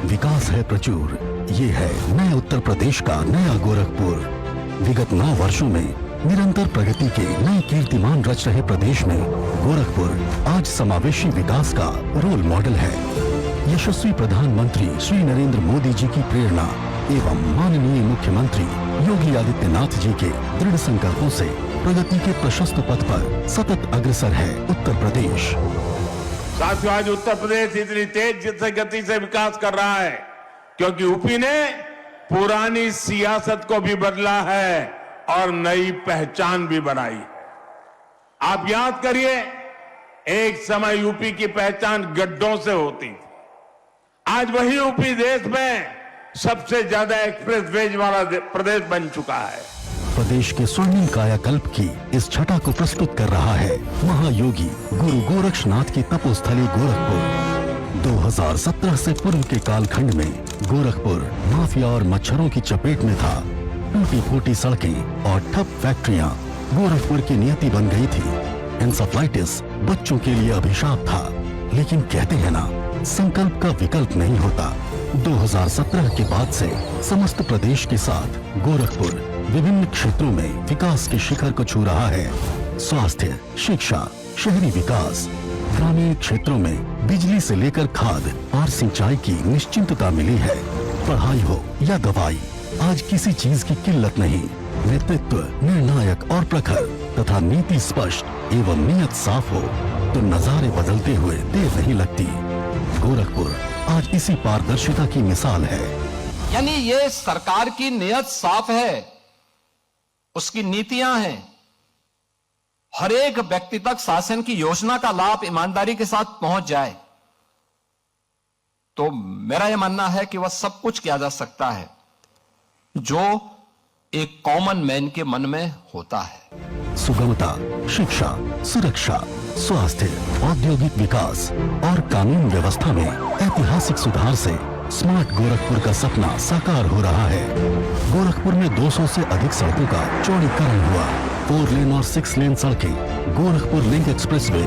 विकास है प्रचुर। ये है नए उत्तर प्रदेश का नया गोरखपुर। विगत 9 वर्षों में निरंतर प्रगति के नए कीर्तिमान रच रहे प्रदेश में गोरखपुर आज समावेशी विकास का रोल मॉडल है। यशस्वी प्रधानमंत्री श्री नरेंद्र मोदी जी की प्रेरणा एवं माननीय मुख्यमंत्री योगी आदित्यनाथ जी के दृढ़ संकल्पों से प्रगति के प्रशस्त पथ पर सतत अग्रसर है उत्तर प्रदेश। साथियों, आज उत्तर प्रदेश इतनी तेज गति से विकास कर रहा है क्योंकि यूपी ने पुरानी सियासत को भी बदला है और नई पहचान भी बनाई। आप याद करिए, एक समय यूपी की पहचान गड्ढों से होती थी। आज वही यूपी देश में सबसे ज्यादा एक्सप्रेसवेज वाला प्रदेश बन चुका है। प्रदेश के स्वर्णिम कायाकल्प की इस छटा को प्रस्तुत कर रहा है महायोगी गुरु गोरक्षनाथ की तपोस्थली गोरखपुर। 2017 से पूर्व के कालखंड में गोरखपुर माफिया और मच्छरों की चपेट में था। टूटी फूटी सड़कें और ठप फैक्ट्रियां गोरखपुर की नियति बन गई थी। एंसेफ्लाइटिस बच्चों के लिए अभिशाप था, लेकिन कहते हैं ना, संकल्प का विकल्प नहीं होता। 2017 के बाद से समस्त प्रदेश के साथ गोरखपुर विभिन्न क्षेत्रों में विकास के शिखर को छू रहा है। स्वास्थ्य, शिक्षा, शहरी विकास, ग्रामीण क्षेत्रों में बिजली से लेकर खाद और सिंचाई की निश्चिंतता मिली है। पढ़ाई हो या दवाई, आज किसी चीज की किल्लत नहीं। नेतृत्व निर्णायक और प्रखर तथा नीति स्पष्ट एवं नियत साफ हो तो नजारे बदलते हुए देर नहीं लगती। गोरखपुर आज इसी पारदर्शिता की मिसाल है। यानी ये सरकार की नियत साफ है, उसकी नीतियां हैं, हर एक व्यक्ति तक शासन की योजना का लाभ ईमानदारी के साथ पहुंच जाए तो मेरा यह मानना है कि वह सब कुछ किया जा सकता है जो एक कॉमन मैन के मन में होता है। सुगमता, शिक्षा, सुरक्षा, स्वास्थ्य, औद्योगिक विकास और कानून व्यवस्था में ऐतिहासिक सुधार से स्मार्ट गोरखपुर का सपना साकार हो रहा है। गोरखपुर में 200 से अधिक सड़कों का चौड़ीकरण हुआ। 4 लेन और 6 लेन सड़कें, Gorakhpur link expressway,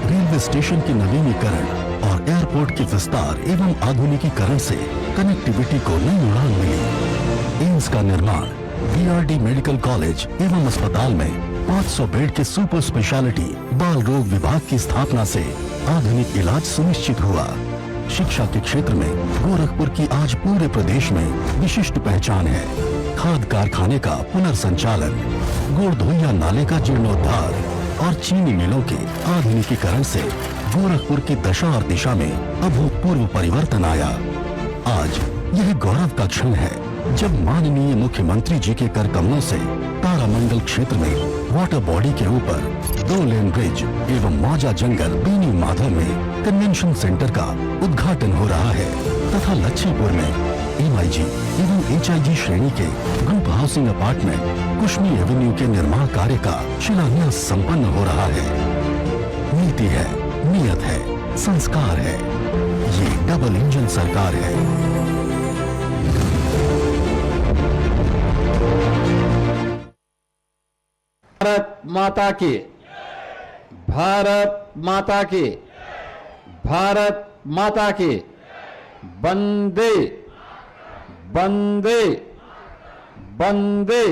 railway station के नवीनीकरण और एयरपोर्ट के विस्तार एवं आधुनिकीकरण से कनेक्टिविटी को नई उड़ान मिली। एम्स का निर्माण, बीआरडी मेडिकल कॉलेज एवं अस्पताल में 500 बेड के सुपर स्पेशलिटी बाल रोग विभाग की स्थापना से आधुनिक इलाज सुनिश्चित हुआ। शिक्षा के क्षेत्र में गोरखपुर की आज पूरे प्रदेश में विशिष्ट पहचान है। खाद कारखाने का पुनर्संचालन, गोरधोइया नाले का जीर्णोद्धार और चीनी मिलों के आधुनिकीकरण से गोरखपुर की दशा और दिशा में अभूतपूर्व परिवर्तन आया। आज यह गौरव का क्षण है जब माननीय मुख्यमंत्री जी के कर कमलों से तारामंडल क्षेत्र में वाटर बॉडी के ऊपर 2 लेन ब्रिज एवं मौजा जंगल बीनी माधव में कन्वेंशन सेंटर का उद्घाटन हो रहा है तथा लच्छीपुर में MIG एवं HIG श्रेणी के ग्रुप हाउसिंग अपार्टमेंट कुश्मी एवेन्यू के निर्माण कार्य का शिलान्यास संपन्न हो रहा है। नीति है, नियत है, संस्कार है, ये डबल इंजन सरकार है। भारत माता की, भारत माता की, भारत माता की, वंदे वंदे वंदे।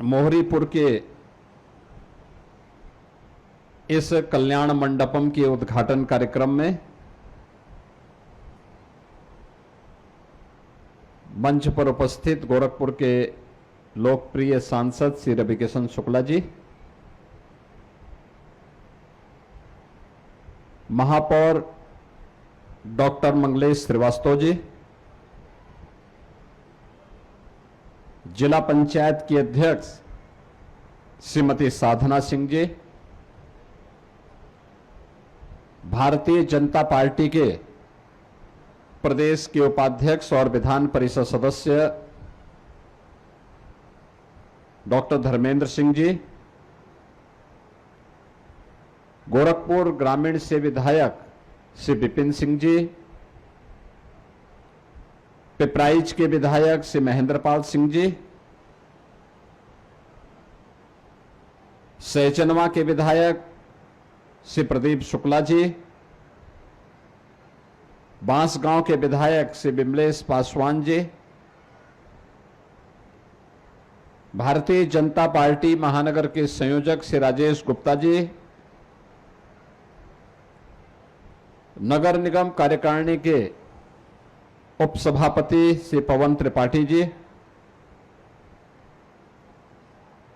मोहरीपुर के इस कल्याण मंडपम के उद्घाटन कार्यक्रम में मंच पर उपस्थित गोरखपुर के लोकप्रिय सांसद श्री रविकिशन शुक्ला जी, महापौर डॉक्टर मंगलेश श्रीवास्तव जी, जिला पंचायत की अध्यक्ष श्रीमती साधना सिंह जी, भारतीय जनता पार्टी के प्रदेश के उपाध्यक्ष और विधान परिषद सदस्य डॉक्टर धर्मेंद्र सिंह जी, गोरखपुर ग्रामीण से विधायक श्री विपिन सिंह जी, पिपराइच के विधायक श्री महेंद्रपाल सिंह जी, सहजनवा के विधायक श्री प्रदीप शुक्ला जी, बांसगांव के विधायक श्री विमलेश पासवान जी, भारतीय जनता पार्टी महानगर के संयोजक श्री राजेश गुप्ता जी, नगर निगम कार्यकारिणी के उपसभापति श्री पवन त्रिपाठी जी,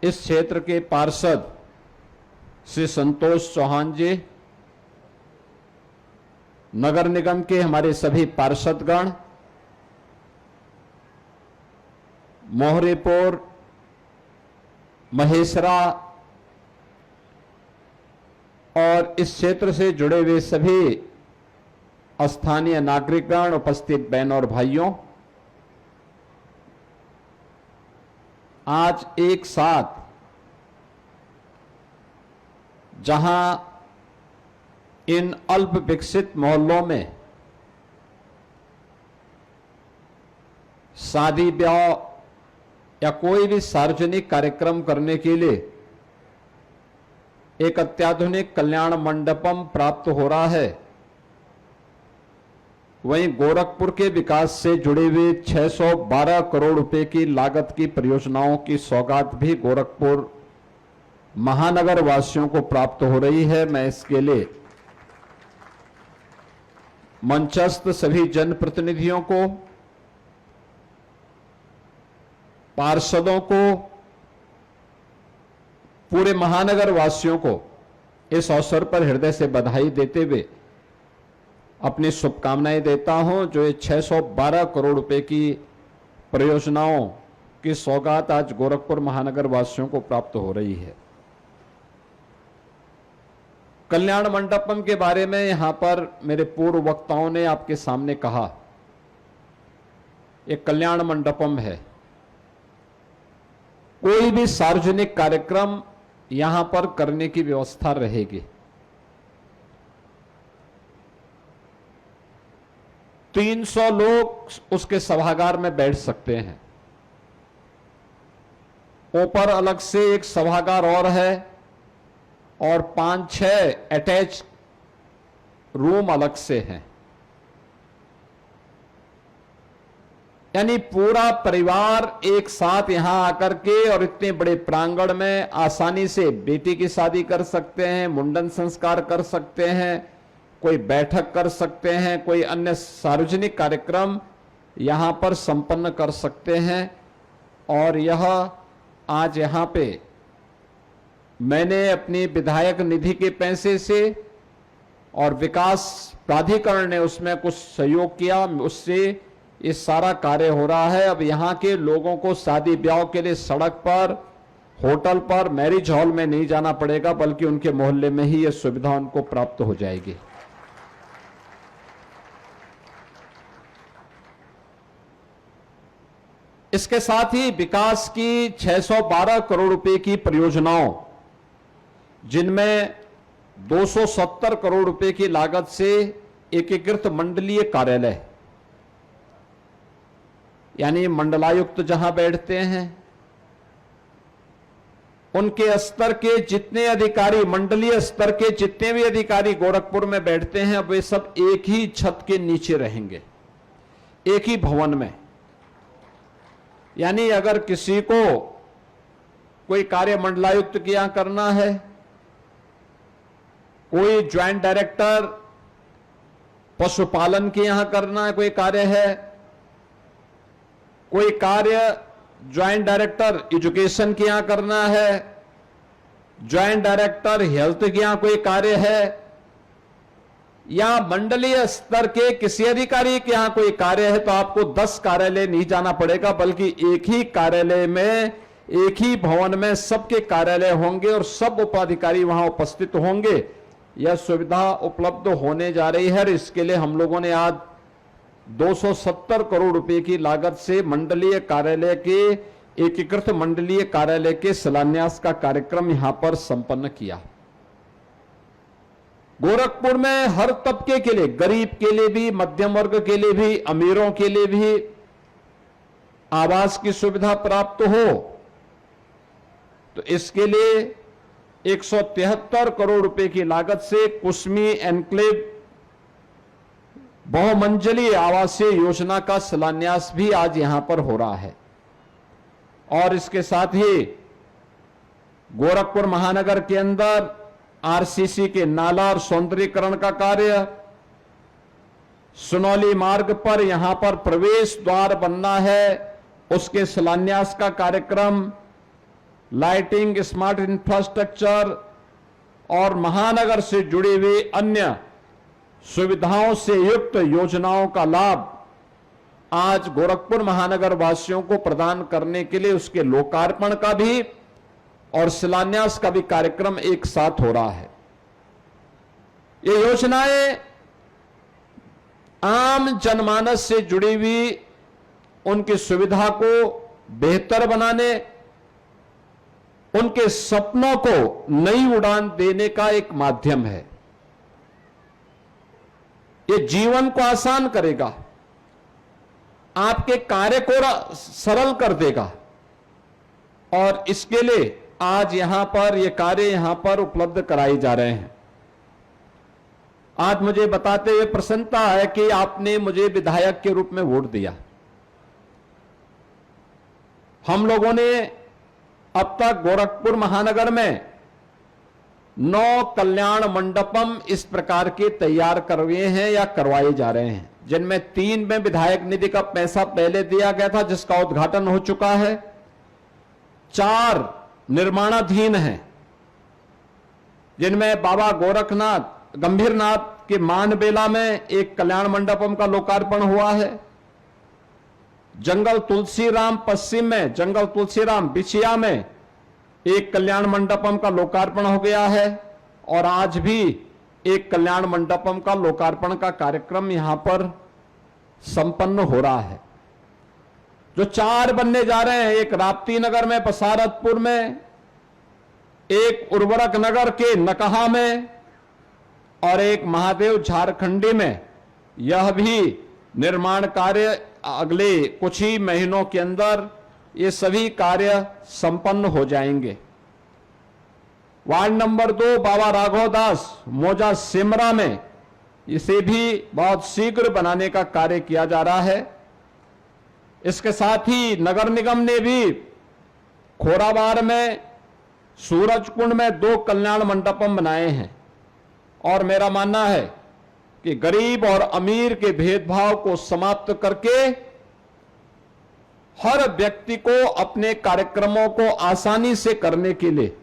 इस क्षेत्र के पार्षद श्री संतोष चौहान जी, नगर निगम के हमारे सभी पार्षदगण, मोहरीपुर, महेसरा और इस क्षेत्र से जुड़े हुए सभी स्थानीय नागरिकगण, उपस्थित बहनों और भाइयों, आज एक साथ जहां इन अल्प विकसित मोहल्लों में शादी ब्याह या कोई भी सार्वजनिक कार्यक्रम करने के लिए एक अत्याधुनिक कल्याण मंडपम प्राप्त हो रहा है, वहीं गोरखपुर के विकास से जुड़े हुए 612 करोड़ रुपए की लागत की परियोजनाओं की सौगात भी गोरखपुर महानगर वासियों को प्राप्त हो रही है। मैं इसके लिए मंचस्थ सभी जनप्रतिनिधियों को, पार्षदों को, पूरे महानगर वासियों को इस अवसर पर हृदय से बधाई देते हुए अपनी शुभकामनाएं देता हूं। जो ये 612 करोड़ रुपए की परियोजनाओं की सौगात आज गोरखपुर महानगर वासियों को प्राप्त हो रही है। कल्याण मंडपम के बारे में यहां पर मेरे पूर्व वक्ताओं ने आपके सामने कहा, एक कल्याण मंडपम है। कोई भी सार्वजनिक कार्यक्रम यहां पर करने की व्यवस्था रहेगी। 300 लोग उसके सभागार में बैठ सकते हैं। ऊपर अलग से एक सभागार और है और 5-6 अटैच रूम अलग से हैं। यानी पूरा परिवार एक साथ यहां आकर के और इतने बड़े प्रांगण में आसानी से बेटी की शादी कर सकते हैं, मुंडन संस्कार कर सकते हैं, कोई बैठक कर सकते हैं, कोई अन्य सार्वजनिक कार्यक्रम यहां पर संपन्न कर सकते हैं। और यह आज यहां पे मैंने अपनी विधायक निधि के पैसे से और विकास प्राधिकरण ने उसमें कुछ सहयोग किया, उससे ये सारा कार्य हो रहा है। अब यहां के लोगों को शादी ब्याह के लिए सड़क पर, होटल पर, मैरिज हॉल में नहीं जाना पड़ेगा, बल्कि उनके मोहल्ले में ही ये सुविधा उनको प्राप्त हो जाएगी। इसके साथ ही विकास की 612 करोड़ रुपए की परियोजनाओं, जिनमें 270 करोड़ रुपए की लागत से एकीकृत मंडलीय कार्यालय, यानी मंडलायुक्त जहां बैठते हैं, उनके स्तर के जितने अधिकारी, मंडलीय स्तर के जितने भी अधिकारी गोरखपुर में बैठते हैं, वे सब एक ही छत के नीचे रहेंगे, एक ही भवन में। यानी अगर किसी को कोई कार्य मंडलायुक्त के यहां करना है, कोई ज्वाइंट डायरेक्टर पशुपालन के यहां करना है, कोई कार्य है, कोई कार्य ज्वाइंट डायरेक्टर एजुकेशन के यहां करना है, ज्वाइंट डायरेक्टर हेल्थ के यहां कोई कार्य है, या मंडलीय स्तर के किसी अधिकारी के यहां कोई कार्य है, तो आपको 10 कार्यालय नहीं जाना पड़ेगा, बल्कि एक ही कार्यालय में, एक ही भवन में सबके कार्यालय होंगे और सब उपाधिकारी वहां उपस्थित होंगे। यह सुविधा उपलब्ध होने जा रही है। इसके लिए हम लोगों ने आज 270 करोड़ रुपए की लागत से मंडलीय कार्यालय के, एकीकृत मंडलीय कार्यालय के शिलान्यास का कार्यक्रम यहां पर संपन्न किया। गोरखपुर में हर तबके के लिए, गरीब के लिए भी, मध्यम वर्ग के लिए भी, अमीरों के लिए भी आवास की सुविधा प्राप्त हो, तो इसके लिए 173 करोड़ रुपए की लागत से कुसमी एनक्लेव बहुमंजिली आवासीय योजना का शिलान्यास भी आज यहां पर हो रहा है। और इसके साथ ही गोरखपुर महानगर के अंदर आरसीसी के नाला और सौंदर्यीकरण का कार्य, सुनौली मार्ग पर यहां पर प्रवेश द्वार बनना है, उसके शिलान्यास का कार्यक्रम, लाइटिंग, स्मार्ट इंफ्रास्ट्रक्चर और महानगर से जुड़ी हुई अन्य सुविधाओं से युक्त योजनाओं का लाभ आज गोरखपुर महानगर वासियों को प्रदान करने के लिए उसके लोकार्पण का भी और शिलान्यास का भी कार्यक्रम एक साथ हो रहा है। ये योजनाएं आम जनमानस से जुड़ी हुई उनकी सुविधा को बेहतर बनाने, उनके सपनों को नई उड़ान देने का एक माध्यम है। ये जीवन को आसान करेगा, आपके कार्य को सरल कर देगा और इसके लिए आज यहां पर ये कार्य यहां पर उपलब्ध कराए जा रहे हैं। आज मुझे बताते हुए प्रसन्नता है कि आपने मुझे विधायक के रूप में वोट दिया। हम लोगों ने अब तक गोरखपुर महानगर में 9 कल्याण मंडपम इस प्रकार के तैयार करवाए हैं या करवाए जा रहे हैं, जिनमें 3 में विधायक निधि का पैसा पहले दिया गया था जिसका उद्घाटन हो चुका है, 4 निर्माणाधीन हैं जिनमें बाबा गोरखनाथ गंभीरनाथ के मानबेला में एक कल्याण मंडपम का लोकार्पण हुआ है, जंगल तुलसीराम पश्चिम में, जंगल तुलसीराम बिछिया में एक कल्याण मंडपम का लोकार्पण हो गया है और आज भी एक कल्याण मंडपम का लोकार्पण का कार्यक्रम यहां पर संपन्न हो रहा है। जो 4 बनने जा रहे हैं, एक राप्ती नगर में बसारतपुर में, एक उर्वरक नगर के नकहा में और एक महादेव झारखंडी में, यह भी निर्माण कार्य अगले कुछ ही महीनों के अंदर ये सभी कार्य संपन्न हो जाएंगे। वार्ड नंबर 2 बाबा राघवदास मोजा सिमरा में इसे भी बहुत शीघ्र बनाने का कार्य किया जा रहा है। इसके साथ ही नगर निगम ने भी खोराबार में, सूरजकुंड में 2 कल्याण मंडपम बनाए हैं और मेरा मानना है कि गरीब और अमीर के भेदभाव को समाप्त करके हर व्यक्ति को अपने कार्यक्रमों को आसानी से करने के लिए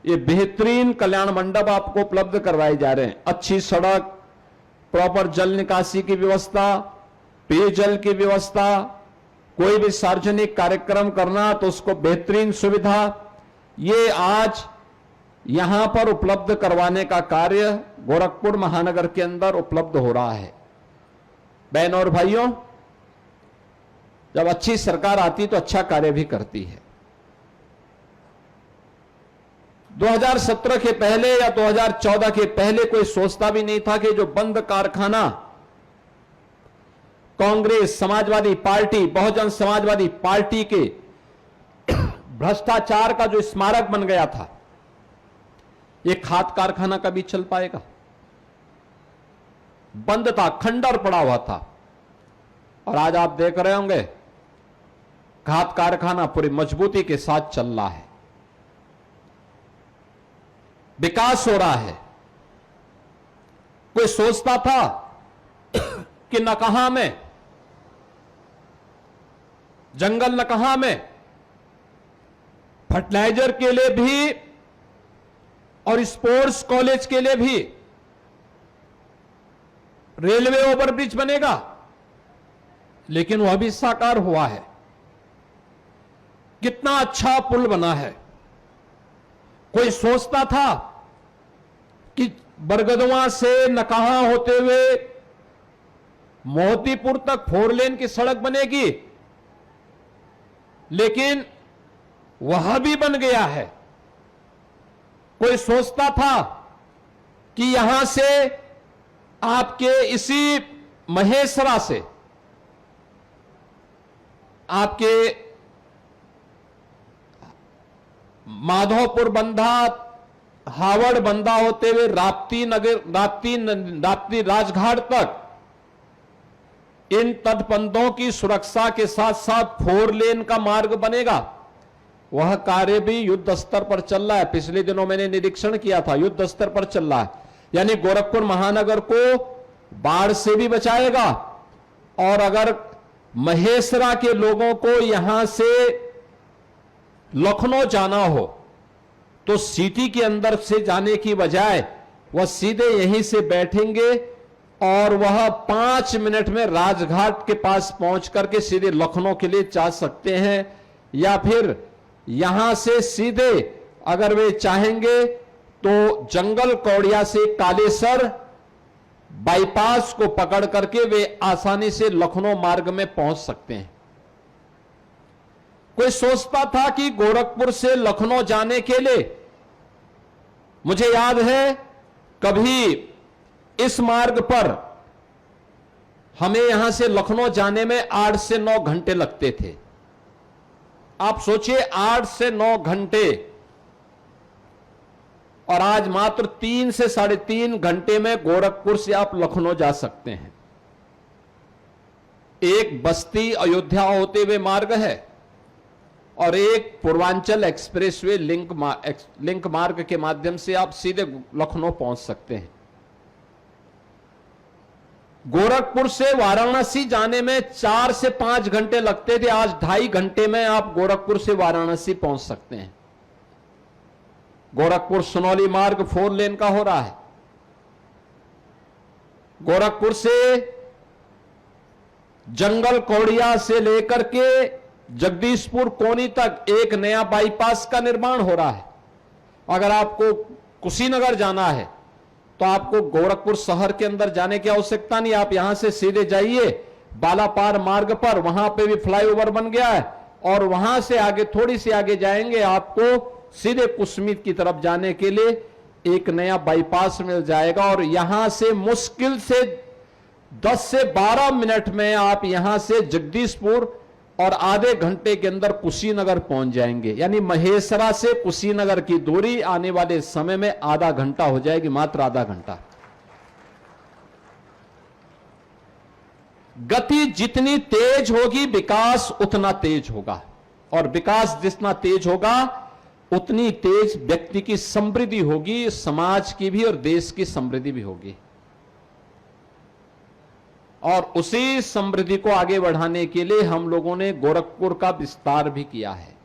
ये बेहतरीन कल्याण मंडप आपको उपलब्ध करवाए जा रहे हैं। अच्छी सड़क, प्रॉपर जल निकासी की व्यवस्था, पेयजल की व्यवस्था, कोई भी सार्वजनिक कार्यक्रम करना तो उसको बेहतरीन सुविधा, ये आज यहां पर उपलब्ध करवाने का कार्य गोरखपुर महानगर के अंदर उपलब्ध हो रहा है। बहनों और भाइयों, जब अच्छी सरकार आती तो अच्छा कार्य भी करती है। 2017 के पहले या 2014 के पहले कोई सोचता भी नहीं था कि जो बंद कारखाना कांग्रेस, समाजवादी पार्टी, बहुजन समाजवादी पार्टी के भ्रष्टाचार का जो स्मारक बन गया था, ये खाद कारखाना कभी चल पाएगा। बंद था, खंडर पड़ा हुआ था और आज आप देख रहे होंगे खाद कारखाना पूरी मजबूती के साथ चल रहा है, विकास हो रहा है। कोई सोचता था कि नकहा में, जंगल नकहा में फर्टिलाइजर के लिए भी और स्पोर्ट्स कॉलेज के लिए भी रेलवे ओवरब्रिज बनेगा, लेकिन वह भी साकार हुआ है। कितना अच्छा पुल बना है। कोई सोचता था कि बरगदवा से नकहा होते हुए मोतीपुर तक 4 लेन की सड़क बनेगी, लेकिन वह भी बन गया है। कोई सोचता था कि यहां से आपके इसी महेसरा से आपके माधोपुर बंधा हावड़ बंदा होते हुए राप्ती राजघाट तक इन तटबंधों की सुरक्षा के साथ साथ 4 लेन का मार्ग बनेगा। वह कार्य भी युद्ध स्तर पर चल रहा है। पिछले दिनों मैंने निरीक्षण किया था, युद्ध स्तर पर चल रहा है। यानी गोरखपुर महानगर को बाढ़ से भी बचाएगा, और अगर महेसरा के लोगों को यहां से लखनऊ जाना हो तो सिटी के अंदर से जाने की बजाय वह सीधे यहीं से बैठेंगे और वह 5 मिनट में राजघाट के पास पहुंच करके सीधे लखनऊ के लिए जा सकते हैं, या फिर यहां से सीधे अगर वे चाहेंगे तो जंगल कौड़िया से कालेसर बाईपास को पकड़ करके वे आसानी से लखनऊ मार्ग में पहुंच सकते हैं। कोई सोचता था कि गोरखपुर से लखनऊ जाने के लिए, मुझे याद है कभी इस मार्ग पर हमें यहां से लखनऊ जाने में 8 से 9 घंटे लगते थे। आप सोचिए 8 से 9 घंटे, और आज मात्र 3 से 3.5 घंटे में गोरखपुर से आप लखनऊ जा सकते हैं। एक बस्ती अयोध्या होते हुए मार्ग है और एक पूर्वांचल एक्सप्रेसवे लिंक मार्ग के माध्यम से आप सीधे लखनऊ पहुंच सकते हैं। गोरखपुर से वाराणसी जाने में 4 से 5 घंटे लगते थे, आज 2.5 घंटे में आप गोरखपुर से वाराणसी पहुंच सकते हैं। गोरखपुर सुनौली मार्ग 4 लेन का हो रहा है। गोरखपुर से जंगल कौड़िया से लेकर के जगदीशपुर कोनी तक एक नया बाईपास का निर्माण हो रहा है। अगर आपको कुशीनगर जाना है तो आपको गोरखपुर शहर के अंदर जाने की आवश्यकता नहीं, आप यहां से सीधे जाइए बालापार मार्ग पर, वहां पे भी फ्लाईओवर बन गया है, और वहां से आगे थोड़ी सी आगे जाएंगे आपको सीधे कुसमीत की तरफ जाने के लिए एक नया बाईपास मिल जाएगा। और यहां से मुश्किल से 10 से 12 मिनट में आप यहां से जगदीशपुर और आधे घंटे के अंदर कुशीनगर पहुंच जाएंगे। यानी महेसरा से कुशीनगर की दूरी आने वाले समय में आधा घंटा हो जाएगी, मात्र आधा घंटा। गति जितनी तेज होगी विकास उतना तेज होगा, और विकास जितना तेज होगा उतनी तेज व्यक्ति की समृद्धि होगी, समाज की भी और देश की समृद्धि भी होगी। और उसी समृद्धि को आगे बढ़ाने के लिए हम लोगों ने गोरखपुर का विस्तार भी किया है।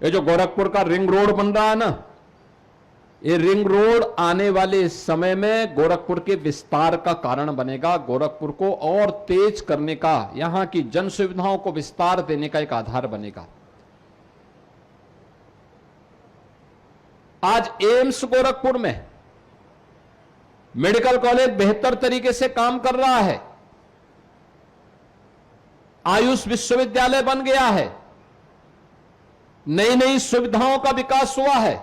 ये जो गोरखपुर का रिंग रोड बन रहा है ना, ये रिंग रोड आने वाले समय में गोरखपुर के विस्तार का कारण बनेगा, गोरखपुर को और तेज करने का, यहां की जन सुविधाओं को विस्तार देने का एक आधार बनेगा। आज एम्स गोरखपुर में मेडिकल कॉलेज बेहतर तरीके से काम कर रहा है, आयुष विश्वविद्यालय बन गया है, नई नई सुविधाओं का विकास हुआ है।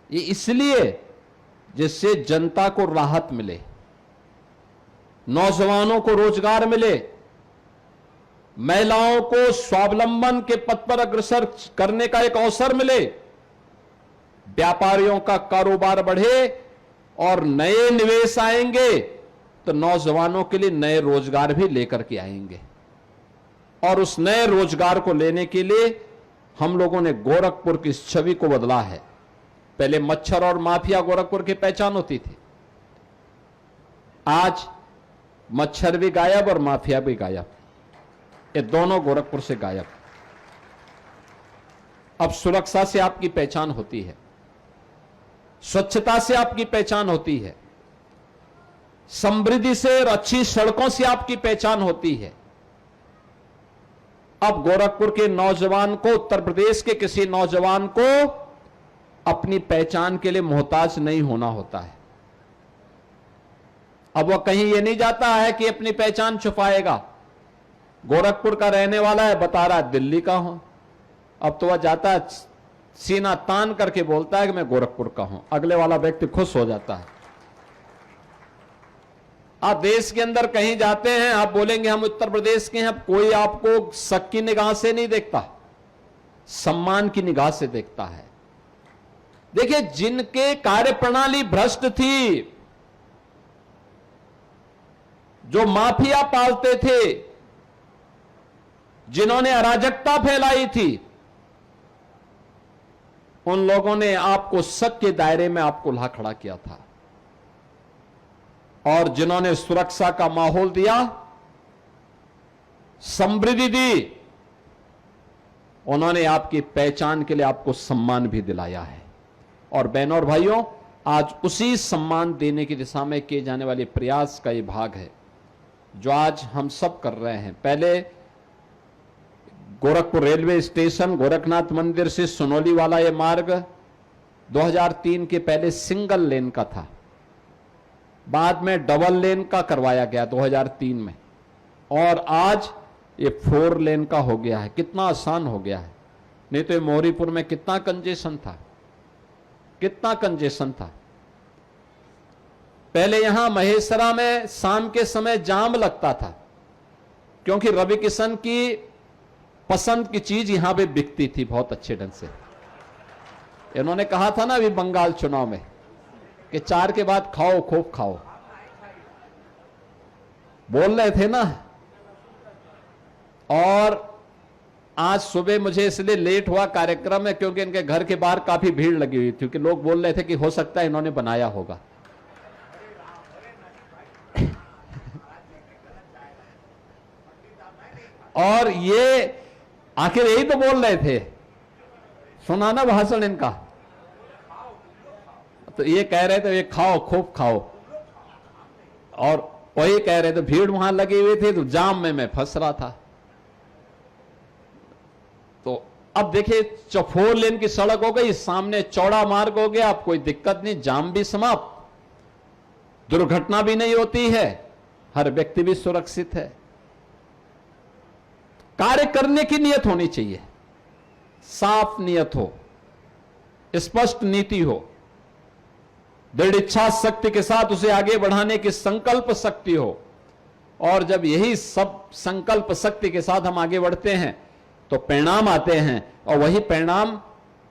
ये इसलिए जिससे जनता को राहत मिले, नौजवानों को रोजगार मिले, महिलाओं को स्वावलंबन के पथ पर अग्रसर करने का एक अवसर मिले, व्यापारियों का कारोबार बढ़े और नए निवेश आएंगे तो नौजवानों के लिए नए रोजगार भी लेकर के आएंगे। और उस नए रोजगार को लेने के लिए हम लोगों ने गोरखपुर की छवि को बदला है। पहले मच्छर और माफिया गोरखपुर की पहचान होती थी, आज मच्छर भी गायब और माफिया भी गायब, ये दोनों गोरखपुर से गायब। अब सुरक्षा से आपकी पहचान होती है, स्वच्छता से आपकी पहचान होती है, समृद्धि से और अच्छी सड़कों से आपकी पहचान होती है। अब गोरखपुर के नौजवान को, उत्तर प्रदेश के किसी नौजवान को अपनी पहचान के लिए मोहताज नहीं होना होता है। अब वह कहीं ये नहीं जाता है कि अपनी पहचान छुपाएगा। गोरखपुर का रहने वाला है, बता रहा है दिल्ली का हूं, अब तो वह जाता है सीना तान करके बोलता है कि मैं गोरखपुर का हूं, अगले वाला व्यक्ति खुश हो जाता है। आप देश के अंदर कहीं जाते हैं, आप बोलेंगे हम उत्तर प्रदेश के हैं, कोई आपको शक की निगाह से नहीं देखता, सम्मान की निगाह से देखता है। देखिए, जिनके कार्यप्रणाली भ्रष्ट थी, जो माफिया पालते थे, जिन्होंने अराजकता फैलाई थी, उन लोगों ने आपको शक के दायरे में आपको ला खड़ा किया था, और जिन्होंने सुरक्षा का माहौल दिया, समृद्धि दी, उन्होंने आपकी पहचान के लिए आपको सम्मान भी दिलाया है। और बहनों और भाइयों, आज उसी सम्मान देने की दिशा में किए जाने वाले प्रयास का ये भाग है जो आज हम सब कर रहे हैं। पहले गोरखपुर रेलवे स्टेशन, गोरखनाथ मंदिर से सोनौली वाला ये मार्ग 2003 के पहले सिंगल लेन का था, बाद में डबल लेन का करवाया गया 2003 में, और आज ये 4 लेन का हो गया है। कितना आसान हो गया है, नहीं तो ये मोहरीपुर में कितना कंजेशन था, कितना कंजेशन था। पहले यहां महेसरा में शाम के समय जाम लगता था, क्योंकि रवि किशन की पसंद की चीज यहां पे बिकती थी बहुत अच्छे ढंग से। इन्होंने कहा था ना अभी बंगाल चुनाव में कि 4 के बाद खाओ, खूब खाओ, बोल रहे थे ना। और आज सुबह मुझे इसलिए लेट हुआ कार्यक्रम में क्योंकि इनके घर के बाहर काफी भीड़ लगी हुई थी, क्योंकि लोग बोल रहे थे कि हो सकता है इन्होंने बनाया होगा। और ये आखिर यही तो बोल रहे थे, सुना ना भाषण इनका, तो ये कह रहे थे ये खाओ, खूब खाओ, और वही कह रहे थे। भीड़ वहां लगी हुई थी तो जाम में मैं फंस रहा था। तो अब देखिए, 4 लेन की सड़क हो गई, सामने चौड़ा मार्ग हो गया, अब कोई दिक्कत नहीं, जाम भी समाप्त, दुर्घटना भी नहीं होती है, हर व्यक्ति भी सुरक्षित है। कार्य करने की नियत होनी चाहिए, साफ नियत हो, स्पष्ट नीति हो, दृढ़ इच्छा शक्ति के साथ उसे आगे बढ़ाने की संकल्प शक्ति हो। और जब यही सब संकल्प शक्ति के साथ हम आगे बढ़ते हैं तो परिणाम आते हैं, और वही परिणाम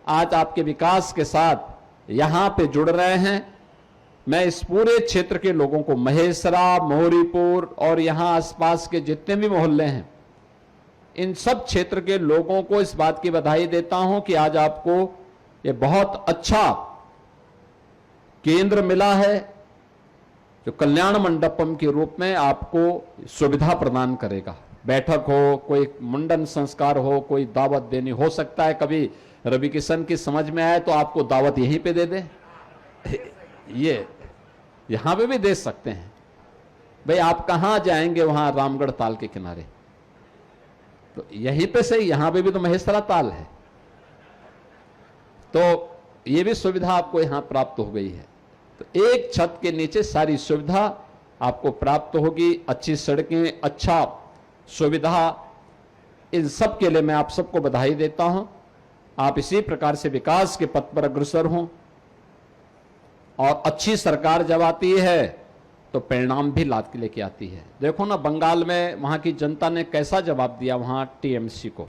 आज आपके विकास के साथ यहां पे जुड़ रहे हैं। मैं इस पूरे क्षेत्र के लोगों को, महेसरा, मोहरीपुर और यहां आसपास के जितने भी मोहल्ले हैं, इन सब क्षेत्र के लोगों को इस बात की बधाई देता हूं कि आज आपको ये बहुत अच्छा केंद्र मिला है जो कल्याण मंडपम के रूप में आपको सुविधा प्रदान करेगा। बैठक हो, कोई मुंडन संस्कार हो, कोई दावत देनी हो सकता है, कभी रवि किशन की समझ में आए तो आपको दावत यहीं पे दे दे, ये यहां पे भी दे सकते हैं। भाई आप कहां जाएंगे, वहां रामगढ़ ताल के किनारे, तो यहीं पे से यहां पे भी तो महेसरा ताल है, तो ये भी सुविधा आपको यहां प्राप्त हो गई है। तो एक छत के नीचे सारी सुविधा आपको प्राप्त होगी, अच्छी सड़कें, अच्छा सुविधा, इन सब के लिए मैं आप सबको बधाई देता हूं। आप इसी प्रकार से विकास के पथ पर अग्रसर हों, और अच्छी सरकार जब आती है तो परिणाम भी लाद के लेके आती है। देखो ना, बंगाल में वहां की जनता ने कैसा जवाब दिया, वहां टीएमसी को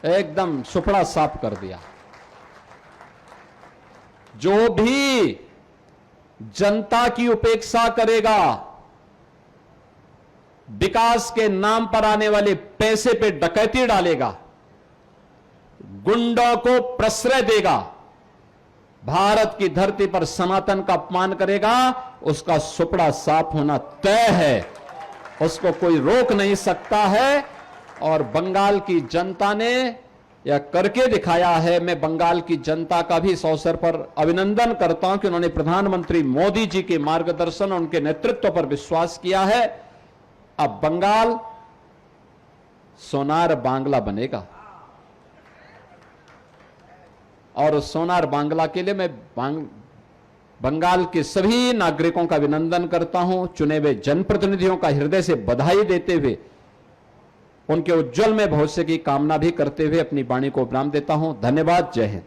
एकदम सुपड़ा साफ कर दिया। जो भी जनता की उपेक्षा करेगा, विकास के नाम पर आने वाले पैसे पे डकैती डालेगा, गुंडों को प्रश्रय देगा, भारत की धरती पर सनातन का अपमान करेगा, उसका सुपड़ा साफ होना तय है, उसको कोई रोक नहीं सकता है। और बंगाल की जनता ने यह करके दिखाया है। मैं बंगाल की जनता का भी इस अवसर पर अभिनंदन करता हूं कि उन्होंने प्रधानमंत्री मोदी जी के मार्गदर्शन और उनके नेतृत्व पर विश्वास किया है। अब बंगाल सोनार बांग्ला बनेगा, और सोनार बांग्ला के लिए मैं बंगाल के सभी नागरिकों का अभिनंदन करता हूं। चुने हुए जनप्रतिनिधियों का हृदय से बधाई देते हुए, उनके उज्जवल में भविष्य की कामना भी करते हुए अपनी वाणी को विराम देता हूं। धन्यवाद। जय हिंद।